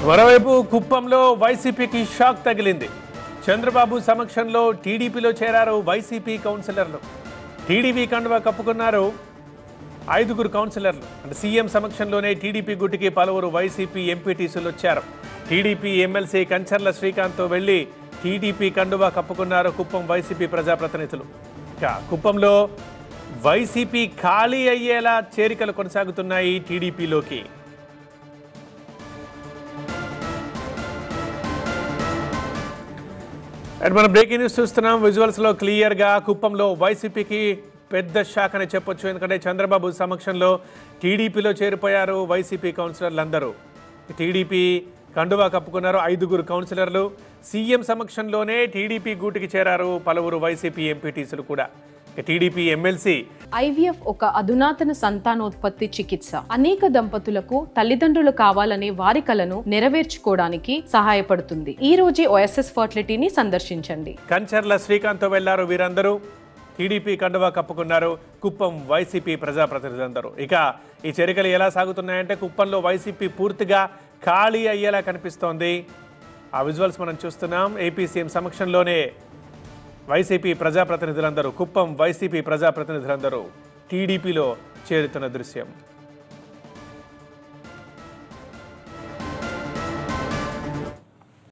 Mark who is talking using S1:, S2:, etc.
S1: మరోవైపు కుప్పంలో వైసీపీకి షాక్ తగిలింది. చంద్రబాబు సమక్షంలో టీడీపీలో చేరారు వైసీపీ కౌన్సిలర్లు. టీడీపీ కండువా కప్పుకున్నారు 5 కౌన్సిలర్లు. అంటే సీఎం సమక్షంలోనే టీడీపీ గుట్టికి పలువురు వైసీపీ ఎంపీటీసీలు వచ్చారు. టీడీపీ ఎమ్మెల్సీ కంచర్ల శ్రీకాంత్తో వెళ్లి టీడీపీ కండువా కప్పుకున్నారు కుప్పం వైసీపీ ప్రజాప్రతినిధులు. కుప్పంలో వైసీపీ ఖాళీ అయ్యేలా చేరికలు కొనసాగుతున్నాయి టీడీపీలోకి. అండ్ మనం బ్రేకింగ్ న్యూస్ చూస్తున్నాం. విజువల్స్లో క్లియర్గా కుప్పంలో వైసీపీకి పెద్ద షాక్ అని చెప్పొచ్చు. ఎందుకంటే చంద్రబాబు సమక్షంలో టీడీపీలో చేరిపోయారు వైసీపీ కౌన్సిలర్లు అందరూ. టీడీపీ కండువా కప్పుకున్నారు 5 కౌన్సిలర్లు. సీఎం సమక్షంలోనే టీడీపీ గూటికి చేరారు పలువురు వైసీపీ ఎంపీటీసీలు కూడా. టీడీపీ ఎమ్మెల్సీ
S2: ఐవీఎఫ్ ఒక అధునాతన సంతానోత్పత్తి చికిత్స. అనేక దంపతులకు తల్లిదండ్రులు కావాలనే వారి కలను నెరవేర్చుకోవడానికి సహాయపడుతుంది. ఈ రోజే ఓఎస్ఎస్ ఫర్టిలిటీని సందర్శించండి.
S1: కంచర్ల శ్రీకాంత్తో వెళ్లారు వీరందరూ. టీడీపీ కండువా కప్పుకున్నారు కుప్పం వైసీపీ ప్రజాప్రతినిధులందరూ. ఇక ఈ చేరికలు ఎలా సాగుతున్నాయంటే కుప్పంలో వైసీపీ పూర్తిగా ఖాళీ అయ్యేలా కనిపిస్తోంది. ఆ విజువల్స్ మనం చూస్తున్నాం. ఏపీ సీఎం సమక్షంలోనే వైసీపీ ప్రజాప్రతినిధులందరూ, కుప్పం వైసీపీ ప్రజాప్రతినిధులందరూ టీడీపీలో చేరుతున్న దృశ్యం.